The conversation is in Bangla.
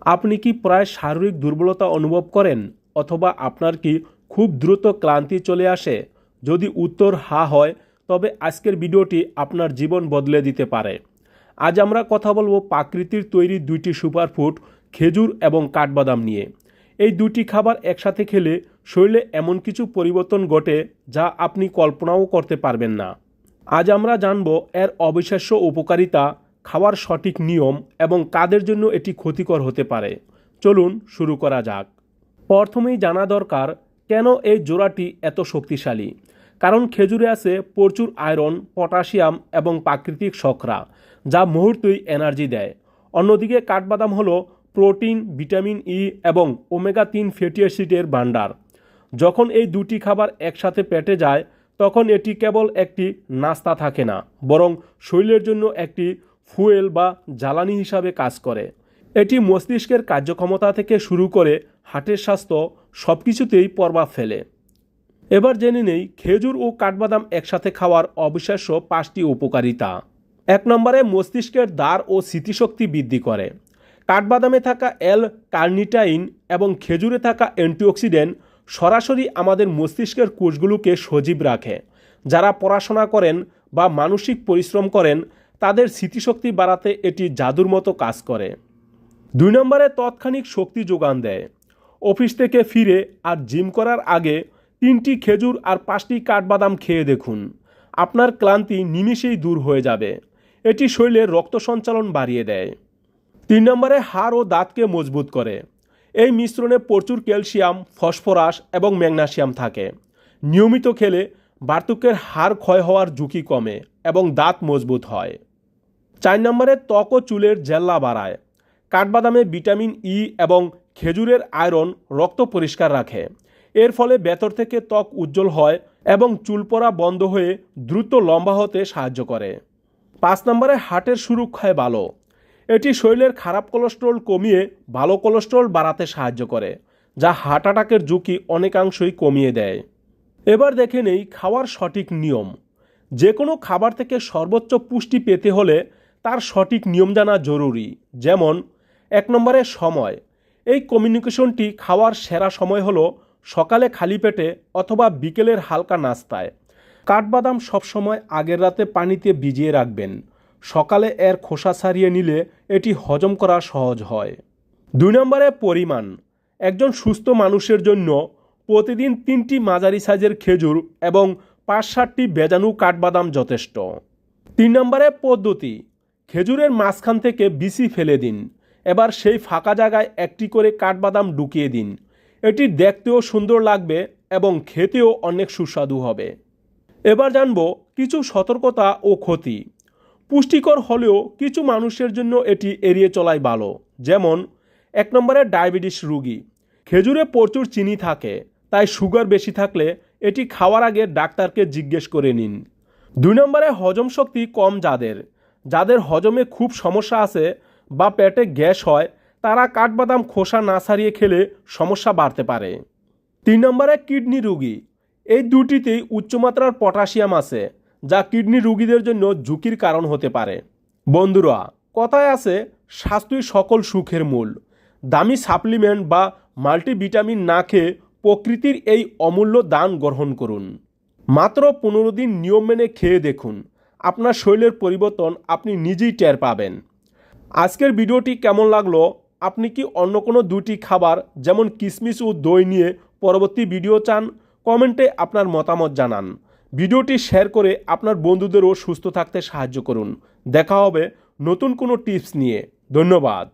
আপনি কি প্রায় শারীরিক দুর্বলতা অনুভব করেন অথবা আপনার কি খুব দ্রুত ক্লান্তি চলে আসে? যদি উত্তর হ্যাঁ হয় তবে আজকের ভিডিওটি আপনার জীবন বদলে দিতে পারে। আজ আমরা কথা বলবো প্রকৃতির তৈরি দুইটি সুপারফুড খেজুর এবং কাঠবাদাম নিয়ে। এই দুটি খাবার একসাথে খেলে শরীরে এমন কিছু পরিবর্তন ঘটে যা আপনি কল্পনাও করতে পারবেন না। আজ আমরা জানব এর অবিশ্বাস্য উপকারিতা, খাওয়ার সঠিক নিয়ম এবং কাদের জন্য এটি ক্ষতিকর হতে পারে। চলুন শুরু করা যাক। প্রথমেই জানা দরকার কেন এই জোড়াটি এত শক্তিশালী। কারণ খেজুরে আছে প্রচুর আয়রন, পটাশিয়াম এবং প্রাকৃতিক শর্করা, যা মুহূর্তেই এনার্জি দেয়। অন্যদিকে কাঠবাদাম হলো প্রোটিন, ভিটামিন ই এবং ওমেগা-3 ফ্যাটি অ্যাসিডের ভাণ্ডার। যখন এই দুটি খাবার একসাথে পেটে যায় তখন এটি কেবল একটি নাস্তা থাকে না, বরং শরীরের জন্য একটি ফুয়েল বা জ্বালানি হিসাবে কাজ করে। এটি মস্তিষ্কের কার্যক্ষমতা থেকে শুরু করে হার্টের স্বাস্থ্য সব কিছুতেই প্রভাব ফেলে। এবার জেনে নেই খেজুর ও কাঠবাদাম একসাথে খাওয়ার অবিশ্বাস্য 5টি উপকারিতা। 1 নম্বরে মস্তিষ্কের দ্বার ও স্মৃতিশক্তি বৃদ্ধি করে। কাঠবাদামে থাকা কার্নিটাইন এবং খেজুরে থাকা অ্যান্টিঅক্সিডেন্ট সরাসরি আমাদের মস্তিষ্কের কোষগুলোকে সজীব রাখে। যারা পড়াশোনা করেন বা মানসিক পরিশ্রম করেন তাদের স্মৃতিশক্তি বাড়াতে এটি জাদুর মতো কাজ করে। 2 নম্বরে তাৎক্ষণিক শক্তি যোগান দেয়। অফিস থেকে ফিরে আর জিম করার আগে 3টি খেজুর আর 5টি কাঠবাদাম খেয়ে দেখুন, আপনার ক্লান্তি নিমেষেই দূর হয়ে যাবে। এটি শরীরের রক্ত সঞ্চালন বাড়িয়ে দেয়। 3 নম্বরে হাড় ও দাঁতকে মজবুত করে। এই মিশ্রণে প্রচুর ক্যালসিয়াম, ফসফরাস এবং ম্যাগনেসিয়াম থাকে। নিয়মিত খেলে বার্ধক্যের হাড় ক্ষয় হওয়ার ঝুঁকি কমে এবং দাঁত মজবুত হয়। 4 নম্বরে ত্বক ও চুলের জেল্লা বাড়ায়। কাঠবাদামে ভিটামিন ই এবং খেজুরের আয়রন রক্ত পরিষ্কার রাখে। এর ফলে ভেতর থেকে ত্বক উজ্জ্বল হয় এবং চুল পড়া বন্ধ হয়ে দ্রুত লম্বা হতে সাহায্য করে। 5 নম্বরে হার্টের সুরক্ষায় ভালো। এটি শরীরের খারাপ কোলেস্টেরল কমিয়ে ভালো কোলেস্টেরল বাড়াতে সাহায্য করে, যা হার্ট অ্যাটাকের ঝুঁকি অনেকাংশই কমিয়ে দেয়। এবার দেখে নেই খাওয়ার সঠিক নিয়ম। যে কোনো খাবার থেকে সর্বোচ্চ পুষ্টি পেতে হলে তার সঠিক নিয়ম জানা জরুরি। যেমন 1 নম্বরে সময়। এই কমিউনিকেশনটি খাওয়ার সেরা সময় হলো সকালে খালি পেটে অথবা বিকেলের হালকা নাস্তায়। কাঠবাদাম সবসময় আগের রাতে পানিতে ভিজিয়ে রাখবেন। সকালে এর খোসা ছাড়িয়ে নিলে এটি হজম করা সহজ হয়। 2 নম্বরে পরিমাণ। একজন সুস্থ মানুষের জন্য প্রতিদিন 3টি মাঝারি সাইজের খেজুর এবং 5-7টি ভেজানো কাঠবাদাম যথেষ্ট। 3 নম্বরে পদ্ধতি। খেজুরের মাঝখান থেকে বিচি ফেলে দিন। এবার সেই ফাঁকা জায়গায় একটি করে কাঠবাদাম ঢুকিয়ে দিন। এটি দেখতেও সুন্দর লাগবে এবং খেতেও অনেক সুস্বাদু হবে। এবার জানব কিছু সতর্কতা ও ক্ষতি। পুষ্টিকর হলেও কিছু মানুষের জন্য এটি এড়িয়ে চলাই ভালো। যেমন 1 নম্বরে ডায়াবেটিস রোগী। খেজুরে প্রচুর চিনি থাকে, তাই সুগার বেশি থাকলে এটি খাওয়ার আগে ডাক্তারকে জিজ্ঞেস করে নিন। 2 নম্বরে হজম শক্তি কম যাদের হজমে খুব সমস্যা আছে বা পেটে গ্যাস হয় তারা কাঠবাদাম খোসা না ছাড়িয়ে খেলে সমস্যা বাড়তে পারে। 3 নম্বরে কিডনি রোগী। এই দুটিতেই উচ্চমাত্রার পটাশিয়াম আছে, যা কিডনি রোগীদের জন্য ঝুঁকির কারণ হতে পারে। বন্ধুরা, কথায় আছে স্বাস্থ্যই সকল সুখের মূল। দামি সাপ্লিমেন্ট বা মাল্টিভিটামিন না খেয়ে প্রকৃতির এই অমূল্য দান গ্রহণ করুন। মাত্র 15 দিন নিয়ম মেনে খেয়ে দেখুন, আপনার শরীরের পরিবর্তন আপনি নিজেই টের পাবেন। আজকের ভিডিওটি কেমন লাগলো? আপনি কি অন্য কোনো 2টি খাবার যেমন কিশমিশ ও দই নিয়ে পরবর্তী ভিডিও চান? কমেন্টে আপনার মতামত জানান। ভিডিওটি শেয়ার করে আপনার বন্ধুদেরও সুস্থ থাকতে সাহায্য করুন। দেখা হবে নতুন কোনো টিপস নিয়ে। ধন্যবাদ।